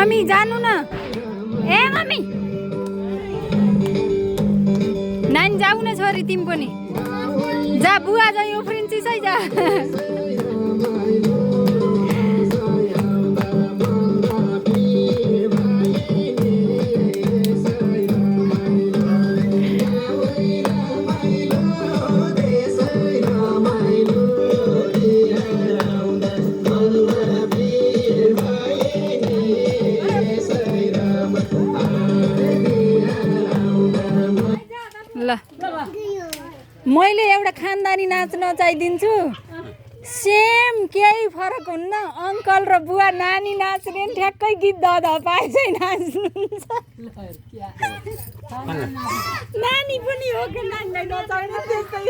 mummy जानु न ए mummy नानी जाऊ न छोरी तिमी पनि जा बुवा जा यो फ्रेन्चिसै जा ल मैले एउटा खानदानी नाच नचाइदिन्छु सेम केही फरक हुन्न अङ्कल र बुवा नानी नाच्ने ठ्याक्कै गीत दादा पाए चाहिँ नाच्नुहुन्छ नानी पनि हो कि नानीलाई नचाउने त्यस्तै